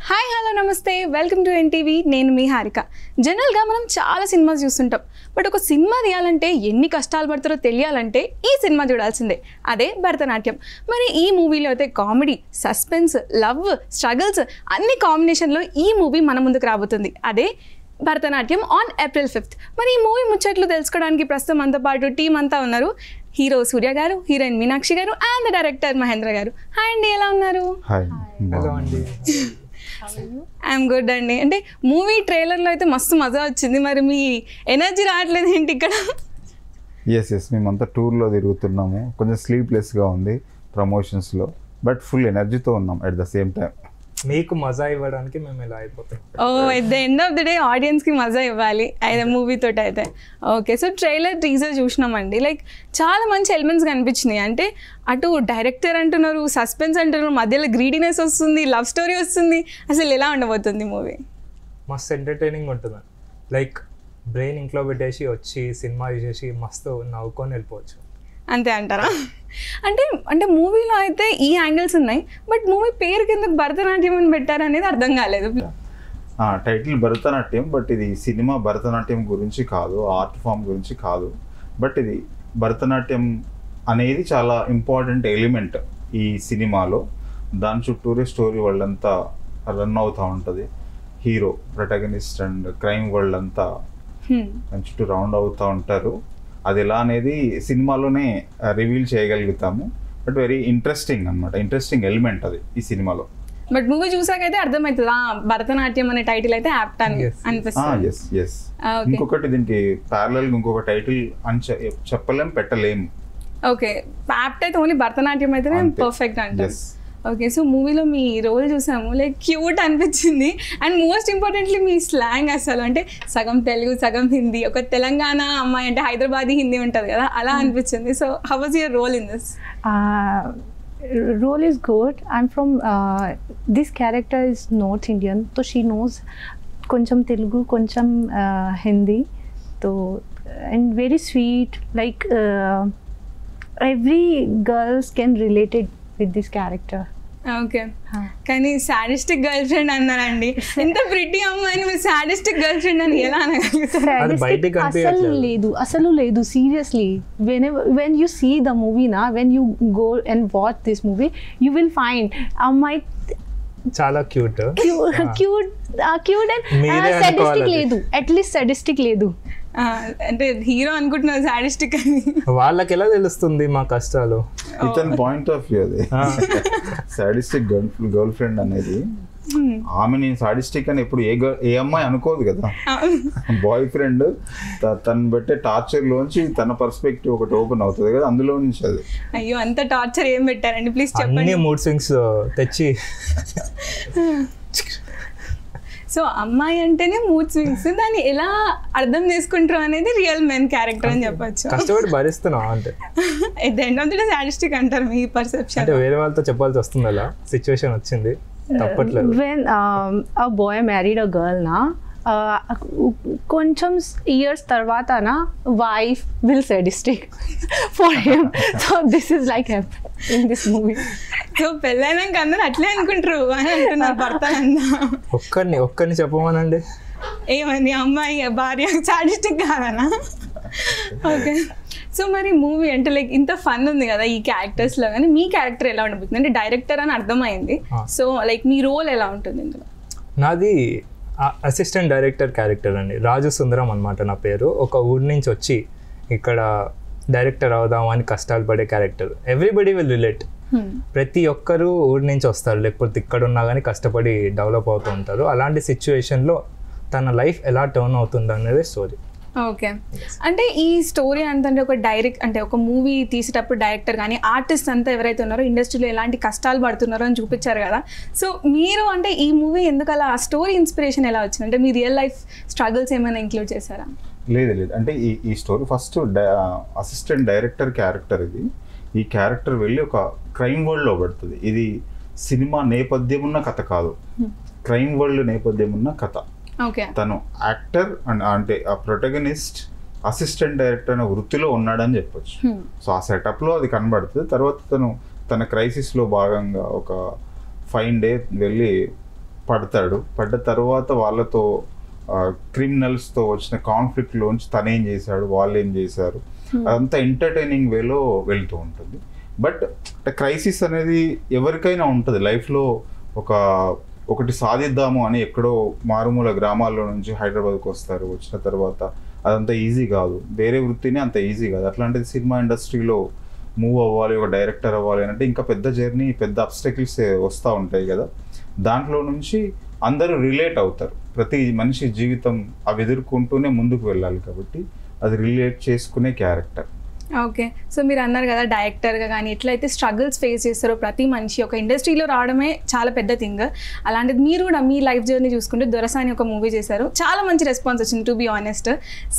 Hi hello నమస్తే welcome to NTV. నేను మీ హారిక. జనరల్గా మనం చాలా సినిమాస్ చూస్తుంటాం, బట్ ఒక సినిమా తీయాలంటే ఎన్ని కష్టాలు పడతారో తెలియాలంటే ఈ సినిమా చూడాల్సిందే, అదే భరతనాట్యం. మరి ఈ మూవీలో అయితే కామెడీ, సస్పెన్స్, లవ్, స్ట్రగల్స్ అన్ని కాంబినేషన్లో ఈ మూవీ మన ముందుకు రాబోతుంది, అదే భరతనాట్యం ఆన్ April 5th. మరి ఈ మూవీ ముచ్చట్లు తెలుసుకోవడానికి ప్రస్తుతం మనతో పాటు టీం అంతా ఉన్నారు. హీరో సూర్య గారు, హీరోయిన్ మీనాక్షి గారు అండ్ డైరెక్టర్ మహేంద్ర గారు. హాయ్ అండి, ఎలా ఉన్నారు? ఐఎమ్ గుడ్ అండి. అంటే మూవీ ట్రైలర్లో అయితే మస్తు మజా వచ్చింది, మరి మీ ఎనర్జీ రావట్లేదు ఏంటి ఇక్కడ? ఎస్ మేమంతా టూర్లో తిరుగుతున్నాము, కొంచెం స్లీప్లెస్గా ఉంది ప్రమోషన్స్లో, బట్ ఫుల్ ఎనర్జీతో ఉన్నాం అట్ ద సేమ్ టైం. మీకు మజా ఇవ్వడానికి మేము ఇలా అయిపోతాం. At the end of the day ఆడియన్స్కి మజా ఇవ్వాలి అయితే మూవీతో అయితే. ఓకే, సో ట్రైలర్ టీజర్ చూసినామండి, లైక్ చాలా మంచి ఎలిమెంట్స్ కనిపించినాయి. అంటే అటు డైరెక్టర్ అంటున్నారు, సస్పెన్స్ అంటున్నారు, మధ్యలో గ్రీడీనెస్ వస్తుంది, లవ్ స్టోరీ వస్తుంది. అసలు ఎలా ఉండబోతుంది మూవీ? మస్తు ఎంటర్టైనింగ్ ఉంటుంది. లైక్ బ్రెయిన్ ఇంట్లో పెట్టేసి వచ్చి సినిమా చూసేసి మస్తు నవ్వుకొని వెళ్ళిపోవచ్చు. అంతే అంటారా? అంటే మూవీలో అయితే ఈ యాంగిల్స్ ఉన్నాయి, బట్ మూవీ పేరు కింద భరతనాట్యం అని పెట్టారనేది అర్థం కాలేదు. టైటిల్ భరతనాట్యం, బట్ ఇది సినిమా భరతనాట్యం గురించి కాదు, ఆర్ట్ ఫామ్ గురించి కాదు. బట్ ఇది భరతనాట్యం అనేది చాలా ఇంపార్టెంట్ ఎలిమెంట్ ఈ సినిమాలో. దాని చుట్టూరే స్టోరీ వరల్డ్ అంతా రన్ అవుతూ ఉంటుంది. Hero, protagonist and crime world అంతా దాని చుట్టూ రౌండ్ అవుతూ ఉంటారు. అది ఎలా అనేది సినిమాలోనే రివీల్ చేయగలుగుతాము. బట్ వెరీ ఇంట్రెస్టింగ్ అనమాట, ఇంట్రెస్టింగ్ ఎలిమెంట్ అది ఈ సినిమాలో. బట్ మూవీ చూసాకైతే అర్థమవుతుంది భరతనాట్యం అనే టైటిల్ అయితే యాప్ట్ అని అనిపిస్తుంది. ఇంకొకటి దీనికి ప్యారలల్ ఇంకొక టైటిల్ అని చెప్పలేం, పెట్టలేము. ఓకే, యాప్ట్ అయితే ఓన్లీ భరతనాట్యం అయితే పర్ఫెక్ట్ అంటారు. ఓకే, సో మూవీలో మీ రోల్ చూసాము, లైక్ క్యూట్ అనిపించింది. And most importantly me slang అసలు, అంటే సగం తెలుగు సగం హిందీ, ఒక తెలంగాణ అమ్మాయి అంటే హైదరాబాదీ హిందీ ఉంటుంది కదా, అలా అనిపించింది. So how was your role in this? Role is good. I'm from this character is North Indian, so she knows koncham Telugu, koncham Hindi, so and very sweet. Like every girls can relate it with this character. Okay, కానీ sadistic girl friend అన్నారండి. ఎంత pretty అమ్మాయిని మీరు sadistic girl friend అని ఎలా అనగలుగుతారు? అసలు లేదు seriously. when you see the movie na, when you go and watch this movie, you will find అమ్మాయి చాలా క్యూట్ and sadistic లేదు, అట్లీస్ట్ sadistic లేదు. అంటే హీరో అనుకుంటున్నారు సాడిస్టిక్ అని. వాళ్ళకి ఎలా తెలుస్తుంది మా కష్టాలు? ఇతని పాయింట్ ఆఫ్ వ్యూ అది. సాడిస్టిక్ గర్ల్ ఫ్రెండ్ అనేది ఆమె నేను సాడిస్టిక్ అని ఎప్పుడు ఏ అమ్మాయి అనుకోదు కదా. బాయ్ ఫ్రెండ్ తను పెట్టే టార్చర్ లోంచి తన పర్స్పెక్టివ్ ఒకటి ఓపెన్ అవుతుంది కదా, అందులో నుంచి అది. అయ్యో, అంత టార్చర్ ఏం పెట్టారండి ప్లీజ్ చెప్పండి. మూడ్ స్వింగ్స్ తెచ్చి సో అమ్మాయి అంటేనే మూడ్ స్వింగ్స్, దాన్ని ఎలా అర్థం చేసుకుంటారు అనేది రియల్ మెన్ క్యారెక్టర్ అని చెప్పొచ్చు. కష్టపడి భరిస్తున్నాం అంటే at the end of the day sadistic అంటారు మీ పర్సెప్షన్. అంటే వేరే వాళ్ళతో చెప్పాల్సి వస్తుంది, అలా సిచ్యువేషన్ వచ్చింది, తప్పట్లేదు. When a boy married a girl na, కొంచెం ఇయర్స్ తర్వాత నా wife will sadistic for him. So this is like in this movie. So పెళ్ళైనాక అందరూ అట్లే అనుకుంటారు అని అంటున్నారు భర్త అన్నా. ఒక్కరిని చెప్పమనండి, ఏమని అమ్మాయి భార్య సాడిస్టిక్ కాదనా? ఓకే, సో మరి మూవీ అంటే లైక్ ఇంత ఫన్ ఉంది కదా ఈ క్యారెక్టర్స్లో, కానీ మీ క్యారెక్టర్ ఎలా ఉండబోతుంది? అంటే డైరెక్టర్ అని అర్థమైంది, సో లైక్ మీ రోల్ ఎలా ఉంటుంది ఇందులో? నాది అసిస్టెంట్ డైరెక్టర్ క్యారెక్టర్ అండి. రాజు సుందరం అనమాట నా పేరు. ఒక ఊరి నుంచి వచ్చి ఇక్కడ డైరెక్టర్ అవుదాం అని కష్టాలు పడే క్యారెక్టర్. Everybody will relate. ప్రతి ఒక్కరూ ఊరి నుంచి వస్తారు, లేకపోతే ఇక్కడ ఉన్నా కానీ కష్టపడి డెవలప్ అవుతూ ఉంటారు. అలాంటి సిచ్యువేషన్లో తన లైఫ్ ఎలా టర్న్ అవుతుంది అనేది స్టోరీ. ఓకే, అంటే ఈ స్టోరీ అంటే ఒక అంటే ఒక మూవీ తీసేటప్పుడు డైరెక్టర్ కానీ ఆర్టిస్ట్ అంతా ఎవరైతే ఉన్నారో ఇండస్ట్రీలో ఎలాంటి కష్టాలు పడుతున్నారో అని చూపించారు కదా. సో మీరు అంటే ఈ మూవీ ఎందుకు అలా ఆ స్టోరీ ఇన్స్పిరేషన్ ఎలా వచ్చింది? అంటే మీ రియల్ లైఫ్ స్ట్రగుల్స్ ఏమైనా ఇంక్లూడ్ చేశారా? లేదు, అంటే ఈ story first assistant director character ఇది. ఈ క్యారెక్టర్ వెళ్ళి ఒక క్రైమ్ వరల్డ్లో పడుతుంది. ఇది సినిమా నేపథ్యం ఉన్న కథ కాదు, క్రైమ్ వరల్డ్ నేపథ్యం ఉన్న కథ. తను యాక్టర్ అంటే ఆ ప్రొటగనిస్ట్ అసిస్టెంట్ డైరెక్టర్ అనే వృత్తిలో ఉన్నాడని చెప్పొచ్చు. సో ఆ సెటప్లో అది కనబడుతుంది. తర్వాత తన క్రైసిస్లో భాగంగా ఒక 5 days వెళ్ళి పడ్డ తర్వాత వాళ్ళతో క్రిమినల్స్తో వచ్చిన కాన్ఫ్లిక్ట్లోంచి తనేం చేశాడు, వాళ్ళు ఏం చేశారు, అదంతా ఎంటర్టైనింగ్ వేలో వెళ్తూ ఉంటుంది. బట్ క్రైసిస్ అనేది ఎవరికైనా ఉంటుంది లైఫ్లో. ఒకటి సాధిద్దాము అని ఎక్కడో మారుమూల గ్రామాల్లో నుంచి హైదరాబాద్కి వస్తారు. వచ్చిన తర్వాత అదంతా ఈజీ కాదు, వేరే వృత్తిని అంత ఈజీ కాదు. అట్లాంటిది సినిమా ఇండస్ట్రీలో మూవ్ అవ్వాలి, ఒక డైరెక్టర్ అవ్వాలి అంటే ఇంకా పెద్ద జర్నీ, పెద్ద అబ్స్టకిల్స్ వస్తూ ఉంటాయి కదా. దాంట్లో నుంచి అందరూ రిలేట్ అవుతారు. ప్రతి మనిషి జీవితం అవి ఎదుర్కొంటూనే ముందుకు వెళ్ళాలి కాబట్టి అది రిలేట్ చేసుకునే క్యారెక్టర్. ఓకే, సో మీరు అన్నారు కదా డైరెక్టర్గా కానీ ఎట్లయితే స్ట్రగుల్స్ ఫేస్ చేస్తారో ప్రతి మనిషి, ఒక ఇండస్ట్రీలో రావడమే చాలా పెద్ద థింగ్. అలాంటిది మీరు కూడా మీ లైఫ్ జర్నీ చూసుకుంటే దొరసాని ఒక మూవీ చేశారు, చాలా మంచి రెస్పాన్స్ వచ్చింది టు బీ ఆనెస్ట్.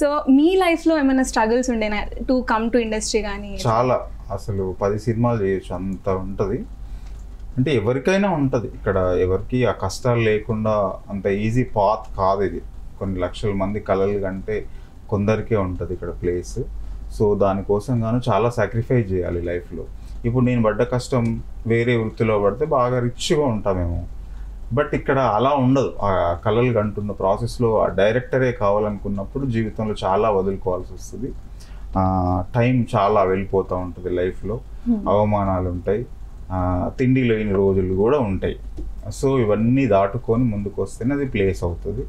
సో మీ లైఫ్లో ఏమైనా స్ట్రగుల్స్ ఉండేనా టు కమ్ టు ఇండస్ట్రీ కానీ? చాలా, అసలు 10 సినిమాలు చేయొచ్చు అంత ఉంటుంది. అంటే ఎవరికైనా ఉంటుంది, ఇక్కడ ఎవరికి ఆ కష్టాలు లేకుండా అంత ఈజీ పాత్ కాదు ఇది. కొన్ని లక్షల మంది కలలు కంటే కొందరికే ఉంటుంది ఇక్కడ ప్లేస్. సో దానికోసం గాను చాలా సాక్రిఫైస్ చేయాలి లైఫ్లో. ఇప్పుడు నేను పడ్డ కష్టం వేరే వృత్తిలో పడితే బాగా రిచ్గా ఉంటామేమో, బట్ ఇక్కడ అలా ఉండదు. ఆ కలలు కంటున్న ప్రాసెస్లో ఆ డైరెక్టరే కావాలనుకున్నప్పుడు జీవితంలో చాలా వదులుకోవాల్సి వస్తుంది. టైం చాలా వెళ్ళిపోతూ ఉంటుంది లైఫ్లో, అవమానాలు ఉంటాయి, తిండి లేని రోజులు కూడా ఉంటాయి. సో ఇవన్నీ దాటుకొని ముందుకు వస్తేనే అది ప్లేస్ అవుతుంది.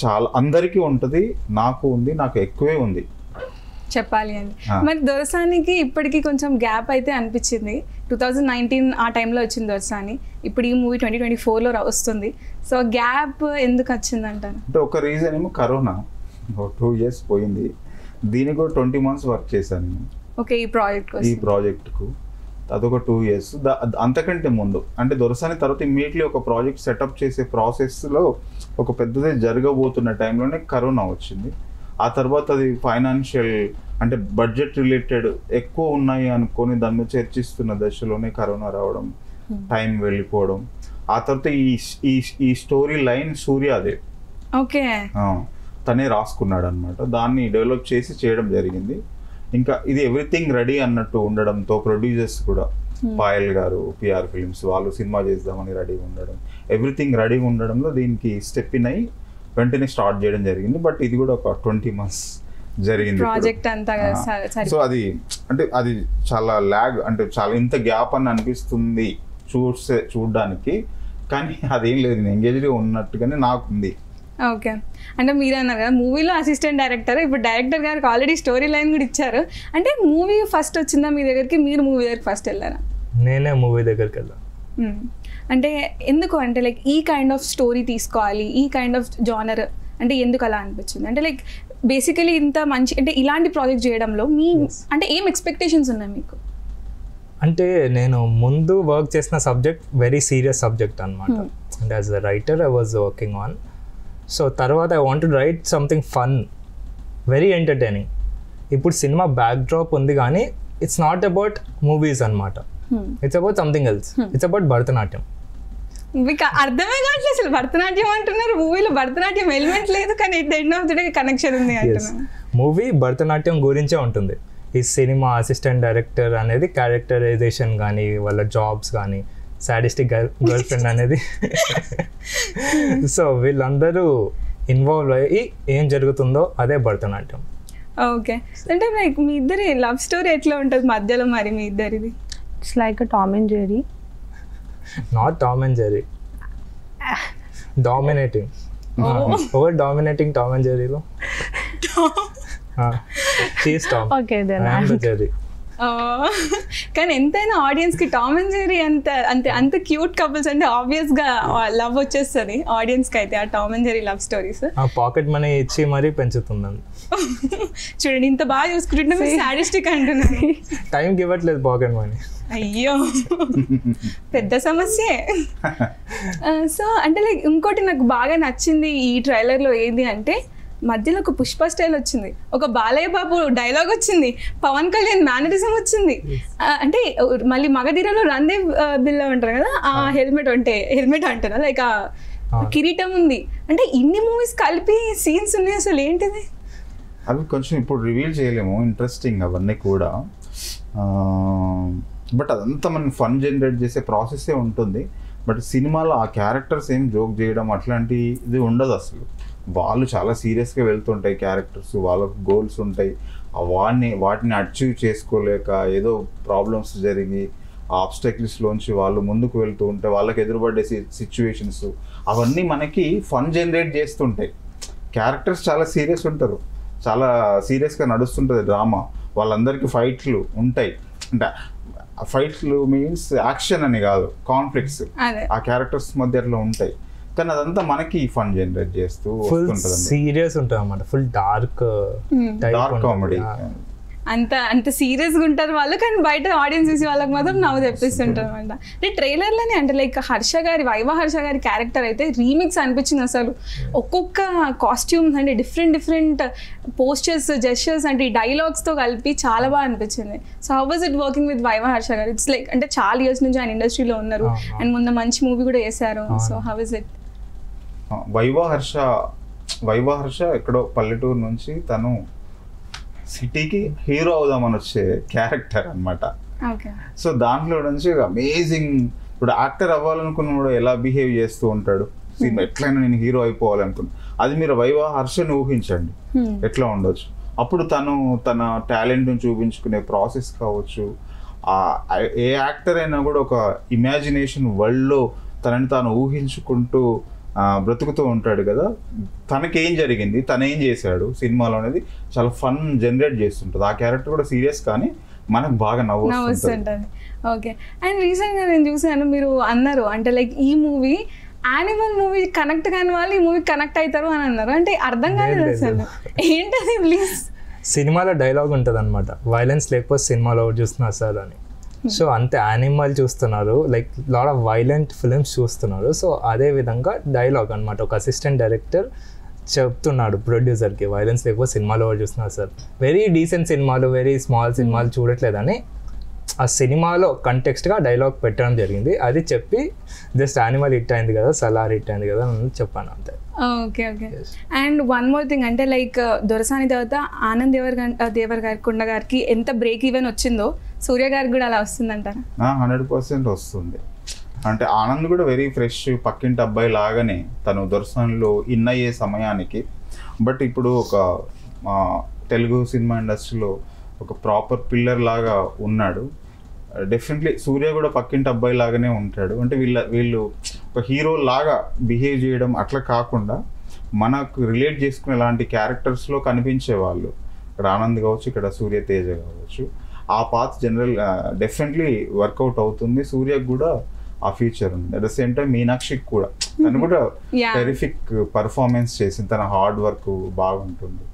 చాలా అందరికీ ఉంటుంది, నాకు ఉంది, నాకు ఎక్కువే ఉంది చెప్పాలి అండి. మరి దొరసానికి ఇప్పటికీ కొంచెం గ్యాప్ అయితే అనిపించింది. 2019 ఆ టైంలో వచ్చింది దొరసాని, ఇప్పుడు ఈ మూవీ 2024లో వస్తుంది. సో గ్యాప్ ఎందుకు వచ్చింది అంటారు? అంటే ఒక రీజన్ ఏమో కరోనా, 2 years పోయింది. దీనికి కూడా 20 months వర్క్ చేశాను నేను. ఓకే, ఈ ప్రాజెక్ట్కు అదొక 2 years. అంతకంటే ముందు అంటే దొరసాని తర్వాత ఇమ్మీడియట్లీ ఒక ప్రాజెక్ట్ సెటప్ చేసే ప్రాసెస్లో ఒక పెద్దది జరగబోతున్న టైంలోనే కరోనా వచ్చింది. ఆ తర్వాత అది ఫైనాన్షియల్ అంటే బడ్జెట్ రిలేటెడ్ ఎక్కువ ఉన్నాయి అనుకొని దాన్ని చర్చిస్తున్న దశలోనే కరోనా రావడం, టైం వెళ్ళిపోవడం. ఆ తర్వాత ఈ స్టోరీ లైన్ సూర్యాదేవ్ ఓకే తనే రాసుకున్నాడు అనమాట. దాన్ని డెవలప్ చేసి చేయడం జరిగింది. ఇంకా ఇది ఎవ్రీథింగ్ రెడీ అన్నట్టు ఉండడంతో ప్రొడ్యూసర్స్ కూడా పాయల్ గారు, పిఆర్ ఫిల్మ్స్ వాళ్ళు సినిమా చేద్దామని రెడీగా ఉండడం, ఎవ్రీథింగ్ రెడీగా ఉండడంలో దీనికి స్టెప్ ఇన్ అయ్యి వెంటనే స్టార్ట్ చేయడం జరిగింది. బట్ ఇది కూడా ఒక 20 months జరిగింది ప్రాజెక్ట్ అంతా. సో అది అంటే అది చాలా ల్యాగ్, అంటే చాలా ఇంత గ్యాప్ అని అనిపిస్తుంది చూడడానికి, కానీ అదేం లేదు, నేను ఎంగేజ్గా ఉన్నట్టుగానే నాకు ఉంది. ఓకే, అంటే మీరు అన్నారు కదా మూవీలో అసిస్టెంట్ డైరెక్టర్, ఇప్పుడు డైరెక్టర్ గారికి ఆల్రెడీ స్టోరీ లైన్ కూడా ఇచ్చారు. అంటే మూవీ ఫస్ట్ వచ్చిందా మీ దగ్గరికి, మీరు మూవీ దగ్గరికి ఫస్ట్ వెళ్ళారా? నేనే మూవీ దగ్గరికి వెళ్ళాను. అంటే ఎందుకు అంటే లైక్ ఈ కైండ్ ఆఫ్ స్టోరీ తీసుకోవాలి, ఈ కైండ్ ఆఫ్ జానర్ అంటే ఎందుకు అలా అనిపించింది? అంటే లైక్ బేసికలీ ఇంత మంచి అంటే ఇలాంటి ప్రాజెక్ట్ చేయడంలో మీ అంటే ఏం ఎక్స్పెక్టేషన్స్ ఉన్నాయి మీకు? అంటే నేను ముందు వర్క్ చేసిన సబ్జెక్ట్ వెరీ సీరియస్ సబ్జెక్ట్ అనమాట. And as a writer I was working on. So తర్వాత I want to write something fun, very entertaining. ఇప్పుడు సినిమా బ్యాక్ డ్రాప్ ఉంది కానీ ఇట్స్ నాట్ అబౌట్ మూవీస్ అనమాట, it's about something else, it's about Bharatanatyam. మీకు అర్థమే కావట్లేదు అసలు, భరతనాట్యం అంటున్నారు, మూవీలో భరతనాట్యం ఎలిమెంట్ లేదు కానీ at the end of the day connection ఉంది అంటున్నారు. మూవీ భరతనాట్యం గురించే ఉంటుంది. ఈ సినిమా అసిస్టెంట్ డైరెక్టర్ అనేది క్యారెక్టరైజేషన్ కానీ వాళ్ళ జాబ్స్ కానీ సాడిస్టిక్ గర్ల్ ఫ్రెండ్ అనేది సో వీళ్ళందరూ ఇన్వాల్వ్ అయ్యి ఏం జరుగుతుందో అదే భరతనాట్యం. ఓకే, అంటే లైక్ మీ ఇద్దరి లవ్ స్టోరీ ఎట్లా ఉంటుంది మధ్యలో మరి మీ ఇద్దరిది? It's like a Tom and Jerry. Not Tom and Jerry. Dominating. Over dominating Tom and Jerry lo. She is Tom. Okay, then I am the Jerry. కానీ ఎంతైనా ఆడియన్స్కి టామ్ అండ్ జెర్రీ అంత cute couples అంటే ఆబ్వియస్గా love వచ్చేస్తుంది ఆడియన్స్కి. అయితే ఆ Tom and Jerry love stories pocket money ఇచ్చి మరీ పెంచుతుందండి. చూడండి ఇంత బాగా చూసుకుంటుంటే మీరు సాడిస్టిక్ అంటున్నారు. టైంకి ఇవ్వట్లేదు పాకెట్ మనీ. అయ్యో పెద్ద సమస్యే. సో అంటే లైక్ ఇంకోటి నాకు బాగా నచ్చింది ఈ ట్రైలర్లో ఏంది అంటే మధ్యలో ఒక పుష్ప స్టైల్ వచ్చింది, ఒక బాలయ్య బాబు డైలాగ్ వచ్చింది, పవన్ కళ్యాణ్ మేనరిజం వచ్చింది. అంటే మళ్ళీ మగధీరలో రందేవ్ బిల్లా ఉంటారు కదా, ఆ హెల్మెట్ అంటారా లైక్ ఆ కిరీటం ఉంది. అంటే ఇన్ని మూవీస్ కలిపి సీన్స్ ఉన్నాయి, అసలు ఏంటిది? అవి కొంచెం ఇప్పుడు రివీల్ చేయలేము, ఇంట్రెస్టింగ్ అవన్నీ కూడా. బట్ అదంతా మనం ఫన్ జనరేట్ చేసే ప్రాసెస్సే ఉంటుంది. బట్ సినిమాలో ఆ క్యారెక్టర్స్ ఏం జోక్ చేయడం అట్లాంటి ఇది ఉండదు అసలు. వాళ్ళు చాలా సీరియస్గా వెళ్తుంటాయి క్యారెక్టర్స్, వాళ్ళకు గోల్స్ ఉంటాయి. వాటిని అచీవ్ చేసుకోలేక ఏదో ప్రాబ్లమ్స్ జరిగి ఆ ఆబ్స్టకిల్స్లోంచి వాళ్ళు ముందుకు వెళ్తూ ఉంటే వాళ్ళకి ఎదురుపడే సిచ్యువేషన్స్ అవన్నీ మనకి ఫన్ జనరేట్ చేస్తుంటాయి. క్యారెక్టర్స్ చాలా సీరియస్ ఉంటారు, చాలా సీరియస్గా నడుస్తుంటుంది డ్రామా, వాళ్ళందరికీ ఫైట్లు ఉంటాయి. అంటే ఫైట్లు మీన్స్ యాక్షన్ అని కాదు, కాన్ఫ్లిక్ట్స్ ఆ క్యారెక్టర్స్ మధ్య అట్లా ఉంటాయి. కానీ అదంతా మనకి ఫన్ జనరేట్ చేస్తూ వస్తుంటుంది. సీరియస్ ఉంటుంది అన్నమాట, ఫుల్ డార్క్ కామెడీ. అంత సీరియస్గా ఉంటారు వాళ్ళు, కానీ బయట ఆడియన్స్ చూసి వాళ్ళకి మాత్రం నవ్వు తెప్పిస్తుంటారు అనమాట. అంటే ట్రైలర్లోనే అంటే లైక్ వైవా హర్ష గారి క్యారెక్టర్ అయితే రీమిక్స్ అనిపించింది అసలు. ఒక్కొక్క కాస్ట్యూమ్స్ అంటే డిఫరెంట్ పోస్టర్స్, జెస్చర్స్ అంటే ఈ డైలాగ్స్తో కలిపి చాలా బాగా అనిపించింది. So how was it working with Viva Harsha garu? It's like అంటే చాలా ఇయర్స్ నుంచి ఆయన ఇండస్ట్రీలో ఉన్నారు అండ్ మొన్న మంచి మూవీ కూడా చేశారు. So how is it? Viva Harsha ఎక్కడో పల్లెటూరు నుంచి తను సిటీకి హీరో అవుదామని వచ్చే క్యారెక్టర్ అనమాట. సో దాంట్లో నుంచి అమేజింగ్, ఇప్పుడు యాక్టర్ అవ్వాలనుకున్నప్పుడు ఎలా బిహేవ్ చేస్తూ ఉంటాడు, సినిమా ఎట్లయినా నేను హీరో అయిపోవాలనుకున్నా, అది మీరు వైవా హర్షని ఊహించండి ఎట్లా ఉండొచ్చు. అప్పుడు తను తన టాలెంట్ని చూపించుకునే ప్రాసెస్ కావచ్చు, ఏ యాక్టర్ అయినా కూడా ఒక ఇమాజినేషన్ వరల్డ్లో తనని తాను ఊహించుకుంటూ బ్రతుకుతూ ఉంటాడు కదా. తనకేం జరిగింది, తనేం చేశాడు సినిమాలో అనేది చాలా ఫన్ జనరేట్ చేస్తుంటుంది. ఆ క్యారెక్టర్ కూడా సీరియస్ కానీ మనకు బాగా నవ్వుతుంటుంది. ఓకే. అండ్ రీసెంట్గా నేను చూసాను, మీరు అన్నారు అంటే లైక్ ఈ మూవీ యానిమల్ మూవీ కనెక్ట్ కాని వాళ్ళు ఈ మూవీ కనెక్ట్ అవుతారు అని అన్నారు. అంటే అర్థం కాలేదు అసలు, ఏంటది ప్లీజ్? సినిమాలో డైలాగ్ ఉంటుంది అనమాట, వైలెన్స్ లేకపోతే సినిమాలో చూస్తున్నారు సార్ అని. సో అంతే, యానిమల్ చూస్తున్నారు, like lot of violent films చూస్తున్నారు. సో అదే విధంగా డైలాగ్ అనమాట, ఒక అసిస్టెంట్ డైరెక్టర్ చెప్తున్నాడు ప్రొడ్యూసర్కి, వైలెన్స్ లేకపోతే సినిమాలో చూస్తున్నారు సార్, వెరీ డీసెంట్ సినిమాలు, వెరీ స్మాల్ సినిమాలు చూడట్లేదని ఆ సినిమాలో కంటెక్స్ట్గా డైలాగ్ పెట్టడం జరిగింది. అది చెప్పి జస్ట్ యానిమల్ హిట్ అయింది కదా, సలార్ హిట్ అయింది కదా అని చెప్పాను అంతే. Okay. And one more thing, అంటే లైక్ దొరసాని తర్వాత ఆనంద్ దేవరకొండ గారికి ఎంత బ్రేక్ ఈవెన్ వచ్చిందో సూర్య గారికి కూడా అలా వస్తుందంటారా? 100% వస్తుంది. అంటే ఆనంద్ కూడా వెరీ ఫ్రెష్ పక్కింటి అబ్బాయి లాగానే తను దొరసానిలో ఇన్ అయ్యే సమయానికి. బట్ ఇప్పుడు ఒక తెలుగు సినిమా ఇండస్ట్రీలో ఒక ప్రాపర్ పిల్లర్ లాగా ఉన్నాడు. డెఫినెట్లీ సూర్య కూడా పక్కింటి అబ్బాయి లాగానే ఉంటాడు. అంటే వీళ్ళు ఒక హీరో లాగా బిహేవ్ చేయడం అట్లా కాకుండా మనకు రిలేట్ చేసుకునే లాంటి క్యారెక్టర్స్లో కనిపించే వాళ్ళు. ఇక్కడ ఆనంద్ కావచ్చు, ఇక్కడ సూర్య తేజ కావచ్చు. ఆ పాత్ డెఫినెట్లీ వర్కౌట్ అవుతుంది. సూర్యకు కూడా ఆ ఫీచర్ ఉంది. అట్ ద సేమ్ టైం మీనాక్షికి కూడా, తను కూడా టెరిఫిక్ పర్ఫార్మెన్స్ చేసింది, తన హార్డ్ వర్క్ బాగుంటుంది.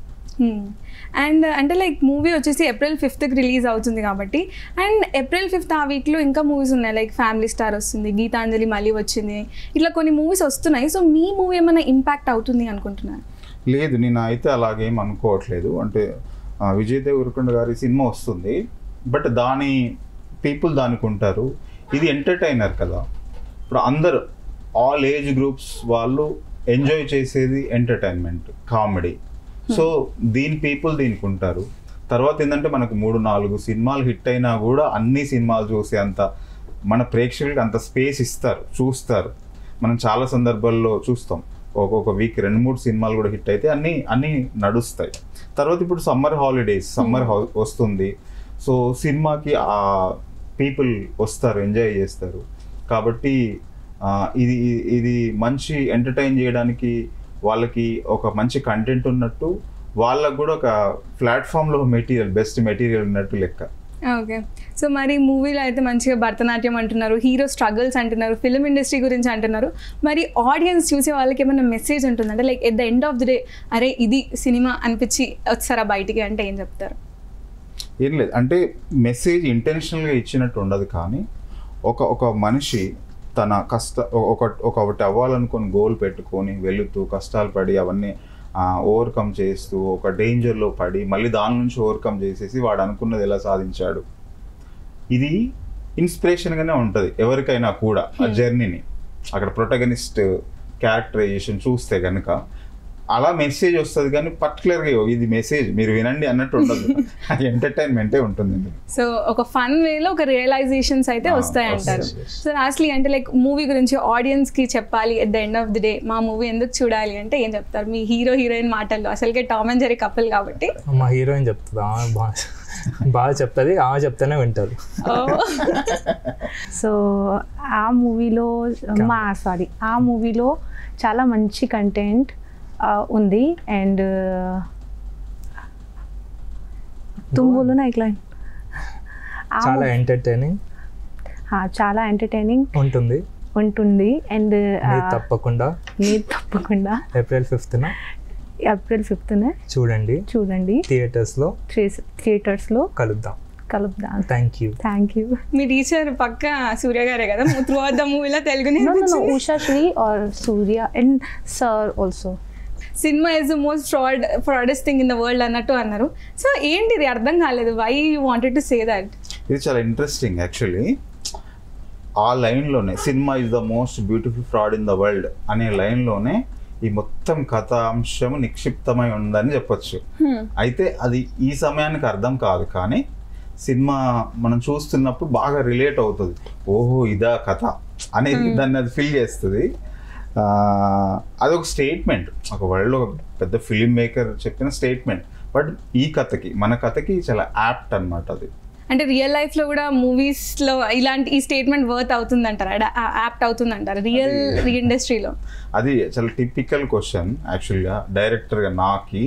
అండ్ అంటే లైక్ మూవీ వచ్చేసి April 5th రిలీజ్ అవుతుంది కాబట్టి, అండ్ April 5th ఆ వీక్లో ఇంకా మూవీస్ ఉన్నాయి, లైక్ ఫ్యామిలీ స్టార్ వస్తుంది, గీతాంజలి మళ్ళీ వచ్చింది, ఇట్లా కొన్ని మూవీస్ వస్తున్నాయి. సో మీ మూవీ ఏమైనా ఇంపాక్ట్ అవుతుంది అనుకుంటున్నారు? లేదు, నేను అయితే అలాగేం అనుకోవట్లేదు. అంటే విజయ్ దేవరకొండ గారి సినిమా వస్తుంది, బట్ దాని పీపుల్ దానికి ఉంటారు. ఇది ఎంటర్టైనర్ కదా, ఇప్పుడు అందరు ఆల్ ఏజ్ గ్రూప్స్ వాళ్ళు ఎంజాయ్ చేసేది ఎంటర్టైన్మెంట్, కామెడీ. సో దీని పీపుల్ దీనికి ఉంటారు. తర్వాత ఏంటంటే మనకు 3-4 సినిమాలు హిట్ అయినా కూడా అన్ని సినిమాలు చూసే అంత మన ప్రేక్షకులకి అంత స్పేస్ ఇస్తారు, చూస్తారు. మనం చాలా సందర్భాల్లో చూస్తాం, ఒక్కొక్క వీక్ 2-3 సినిమాలు కూడా హిట్ అయితే అన్నీ నడుస్తాయి. తర్వాత ఇప్పుడు సమ్మర్ వస్తుంది. సో సినిమాకి ఆ పీపుల్ వస్తారు, ఎంజాయ్ చేస్తారు. కాబట్టి ఇది మంచి ఎంటర్టైన్ చేయడానికి వాళ్ళకి ఒక మంచి కంటెంట్ ఉన్నట్టు, వాళ్ళకు కూడా ఒక ప్లాట్ఫామ్లో బెస్ట్ మెటీరియల్ ఉన్నట్టు లెక్క. ఓకే. సో మరి మూవీలో అయితే మంచిగా భరతనాట్యం అంటున్నారు, హీరో స్ట్రగుల్స్ అంటున్నారు, ఫిల్మ్ ఇండస్ట్రీ గురించి అంటున్నారు. మరి ఆడియన్స్ చూసే వాళ్ళకి ఏమైనా మెసేజ్ ఉంటుందంటే like at the end of the day అరే ఇది సినిమా అనిపించి వచ్చారా బయటికి అంటే ఏం చెప్తారు? ఏం లేదు, అంటే మెసేజ్ ఇంటెన్షనల్గా ఇచ్చినట్టు ఉండదు. కానీ ఒక మనిషి తన ఒకటి అవ్వాలనుకొని గోల్ పెట్టుకొని వెళుతూ కష్టాలు పడి అవన్నీ ఓవర్కమ్ చేస్తూ ఒక డేంజర్లో పడి మళ్ళీ దాని నుంచి ఓవర్కమ్ చేసేసి వాడు అనుకున్నది ఎలా సాధించాడు, ఇది ఇన్స్పిరేషన్గానే ఉంటుంది ఎవరికైనా కూడా. ఆ జర్నీని అక్కడ ప్రొటగనిస్ట్ క్యారెక్టరైజేషన్ చూస్తే కనుక అలా మెసేజ్ వస్తుంది కానీ పర్టికులర్గా ఇది మెసేజ్ మీరు వినండి అన్నట్టు ఉండదు. అది ఎంటర్టైన్మెంటే ఉంటుంది. సో ఒక ఫన్ వేలో ఒక రియలైజేషన్స్ అయితే వస్తాయి అంటారు. సో లాస్ట్లీ అంటే లైక్ మూవీ గురించి ఆడియన్స్కి చెప్పాలి at the end of the day మా మూవీ ఎందుకు చూడాలి అంటే ఏం చెప్తారు మీ హీరో హీరోయిన్ మాటల్లో? అసలుకే టామ్ అండ్ జెర్రీ కపుల్ కాబట్టి మా హీరోయిన్ చెప్తుంది, బాగా చెప్తుంది, ఆమె చెప్తేనే వింటారు. సో ఆ మూవీలో ఆ మూవీలో చాలా మంచి కంటెంట్ ఉంది. అండ్ తుమ్ బోలో నా ఇట్లా చాలా ఎంటర్టైనింగ్ ఉంటుంది. అండ్ తప్పకుండా ఏప్రిల్ 5th చూడండి థియేటర్స్లో కలుద్దాం. Thank you. మీ టీచర్ పక్క సూర్య గారే కదా త్రూ అవుట్ ద మూవీలో తెలుగునే? Usha Sri R Surya and sir also. Cinema is the most fraudest thing in the world అన్నట్టు అన్నారు. సో ఏంటి ఇది అర్థం కాలేదు, why you wanted to say that? ఇది చాలా ఇంట్రెస్టింగ్ యాక్చువల్లీ. ఆ లైన్లోనే cinema is the most beautiful fraud in the world అనే లైన్లోనే ఈ మొత్తం కథాంశం నిక్షిప్తమై ఉందని చెప్పొచ్చు. అయితే అది ఈ సమయానికి అర్థం కాదు, కానీ సినిమా మనం చూస్తున్నప్పుడు బాగా రిలేట్ అవుతుంది. ఓహో ఇదా కథ అనేది దాన్ని అది ఫీల్ చేస్తుంది. అదొక స్టేట్మెంట్, ఒక వరల్డ్లో ఒక పెద్ద ఫిలిం మేకర్ చెప్పిన స్టేట్మెంట్. బట్ ఈ కథకి మన కథకి చాలా యాప్ట్ అనమాట. అది అంటే రియల్ లైఫ్లో కూడా మూవీస్లో ఇలాంటి ఈ స్టేట్మెంట్ వర్త్ అవుతుందంటారా, యాప్ట్ అవుతుందంటారా రియల్ ఇండస్ట్రీలో? అది చాలా టిపికల్ క్వశ్చన్ యాక్చువల్గా డైరెక్టర్గా నాకి.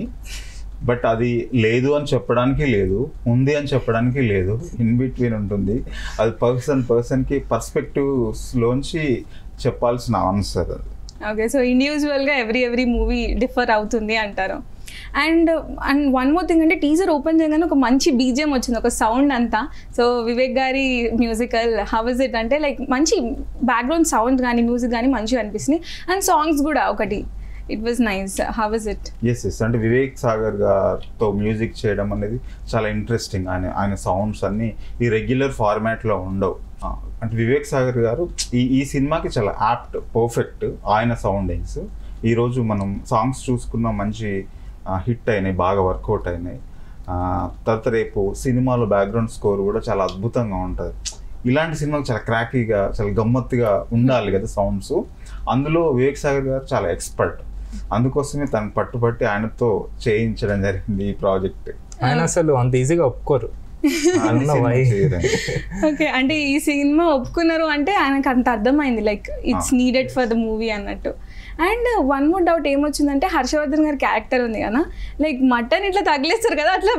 బట్ అది లేదు అని చెప్పడానికి లేదు, ఉంది అని చెప్పడానికి లేదు, ఇన్ బిట్వీన్ ఉంటుంది. అది పర్సన్కి పర్స్పెక్టివ్స్లోంచి చెప్పాల్సిన ఆన్సర్ అది. ఓకే, సో ఇండివిజువల్గా ఎవ్రీ మూవీ డిఫర్ అవుతుంది అంటారు. అండ్ వన్ మోర్ థింగ్ అంటే టీజర్ ఓపెన్ చేయగానే ఒక మంచి బీజిఎం వచ్చింది, ఒక సౌండ్ అంతా. సో వివేక్ గారి మ్యూజికల్ హౌ ఇస్ ఇట్ అంటే లైక్ మంచి బ్యాక్గ్రౌండ్ సౌండ్ కానీ మ్యూజిక్ కానీ మంచిగా అనిపిస్తుంది. అండ్ సాంగ్స్ కూడా ఒకటి it was nice. How is it? Yes అంటే వివేక్ సాగర్ గారితో మ్యూజిక్ చేయడం అనేది చాలా ఇంట్రెస్టింగ్. ఆయన సౌండ్స్ అన్నీ ఈ రెగ్యులర్ ఫార్మాట్లో ఉండవు. అంటే వివేక్ సాగర్ గారు ఈ సినిమాకి చాలా యాప్ట్, పర్ఫెక్ట్ ఆయన సౌండింగ్స్. ఈరోజు మనం సాంగ్స్ చూసుకున్న మంచి హిట్ అయినాయి, బాగా వర్కౌట్ అయినాయి. తర్వాత రేపు సినిమాలో బ్యాక్గ్రౌండ్ స్కోర్ కూడా చాలా అద్భుతంగా ఉంటుంది. ఇలాంటి సినిమాకి చాలా క్రాకీగా, చాలా గమ్మత్తుగా ఉండాలి కదా సౌండ్స్. అందులో వివేక్ సాగర్ గారు చాలా ఎక్స్పర్ట్. అందుకోసమే తను పట్టుబట్టి ఆయనతో చేయించడం జరిగింది ఈ ప్రాజెక్ట్. ఆయన అసలు అంత ఈజీగా ఒప్పుకోరు. ఓకే, అంటే ఈ సినిమా ఒప్పుకున్నారు అంటే ఆయనకు అంత అర్థమైంది like it's needed for the movie అన్నట్టు. అండ్ వన్ మోర్ డౌట్ ఏమొచ్చిందంటే హర్షవర్ధన్ గారి క్యారెక్టర్ ఉంది కదా, లైక్ మటన్ ఇట్లా తగిలేస్తారు కదా, అట్లా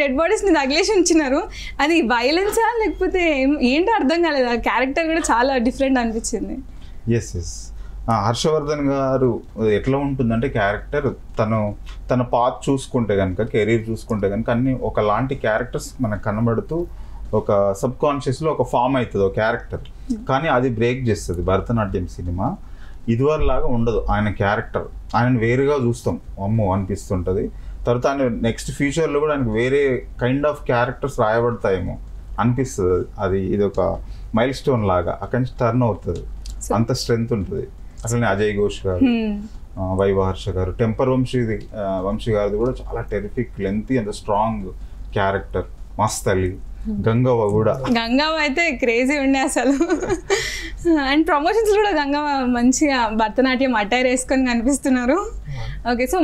డెడ్ బాడీస్ని తగిలేసి ఉంచినారు. అది వైలెన్సా లేకపోతే ఏంటో అర్థం కాలేదు. ఆ క్యారెక్టర్ కూడా చాలా డిఫరెంట్ అనిపించింది. ఎస్ హర్షవర్ధన్ గారు ఎట్లా ఉంటుందంటే క్యారెక్టర్ తన పాత్ చూసుకుంటే కనుక, కెరీర్ చూసుకుంటే కనుక అన్ని ఒకలాంటి క్యారెక్టర్స్ మనకు కనబడుతూ ఒక సబ్ కాన్షియస్లో ఒక ఫామ్ అవుతుంది ఒక క్యారెక్టర్. కానీ అది బ్రేక్ చేస్తుంది భరతనాట్యం సినిమా. ఇదివరలాగా ఉండదు ఆయన క్యారెక్టర్. ఆయనను వేరుగా చూస్తాం, అమ్మో అనిపిస్తుంటుంది. తర్వాత ఆయన నెక్స్ట్ ఫ్యూచర్లో కూడా ఆయనకు వేరే కైండ్ ఆఫ్ క్యారెక్టర్స్ రాయబడతాయేమో అనిపిస్తుంది. ఇది ఒక మైల్ స్టోన్ లాగా అక్కడి నుంచి టర్న్ అవుతుంది. అంత స్ట్రెంగ్త్ ఉంటుంది. అసలు అజయ్ ఘోష్ గారు, వైవహర్ష గారు, టెంపర్ వంశీ గారిది కూడా చాలా terrific, lengthy and strong character. మస్తలి గంగవ్వ కూడా, గంగవ్వ అయితే క్రేజీ ఉండే అసలు. అండ్ ప్రమోషన్స్ కూడా గంగవ్వ మంచిగా భరతనాట్యం అటైర్ వేసుకొని కనిపిస్తున్నారు. ఓకే, సో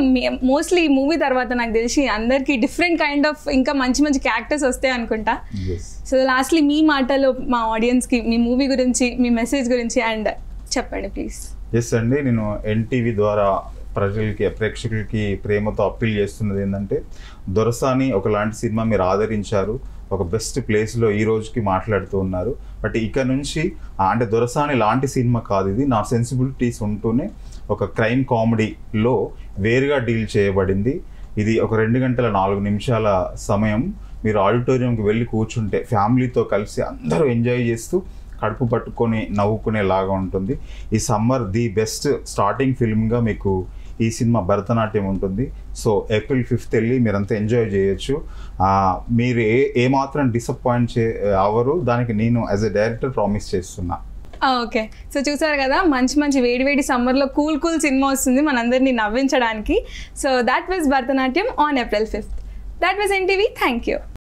మోస్ట్లీ ఈ మూవీ తర్వాత నాకు తెలిసి అందరికి డిఫరెంట్ కైండ్ ఆఫ్ ఇంకా మంచి క్యారెక్టర్స్ వస్తాయి అనుకుంటా. సో లాస్ట్లీ మీ మాటలో మా ఆడియన్స్కి మీ మూవీ గురించి, మీ మెసేజ్ గురించి అండ్ చెప్పండి ప్లీజ్. ఎస్ అండి, నేను ఎన్టీవీ ద్వారా ప్రేక్షకులకి ప్రేమతో అప్పీల్ చేస్తున్నది ఏంటంటే, దొరసాని ఒకలాంటి సినిమా మీరు ఆదరించారు, ఒక బెస్ట్ ప్లేస్లో ఈ రోజుకి మాట్లాడుతూ ఉన్నారు. బట్ ఇక నుంచి అంటే దొరసాని లాంటి సినిమా కాదు ఇది. నా సెన్సిబిలిటీస్ ఉంటూనే ఒక క్రైమ్ కామెడీలో వేరుగా డీల్ చేయబడింది. ఇది ఒక 2 గంటల 4 నిమిషాల సమయం మీరు ఆడిటోరియంకి వెళ్ళి కూర్చుంటే ఫ్యామిలీతో కలిసి అందరూ ఎంజాయ్ చేస్తూ కడుపు పట్టుకొని నవ్వుకునేలాగా ఉంటుంది. ఈ సమ్మర్ ది బెస్ట్ స్టార్టింగ్ ఫిల్మ్గా మీకు ఈ సినిమా భరతనాట్యం ఉంటుంది. సో ఏప్రిల్ 5th వెళ్ళి మీరంతా ఎంజాయ్ చేయొచ్చు. మీరు ఏమాత్రం డిసప్పాయింట్ అవ్వరు, దానికి నేను యాజ్ ఎ డైరెక్టర్ ప్రామిస్ చేస్తున్నా. ఓకే, సో చూసారు కదా, మంచి మంచి వేడి సమ్మర్లో కూల్ సినిమా వస్తుంది మనందరినీ నవ్వించడానికి. So that was Bharatanatyam on April 5th. That was NTV. Thank you.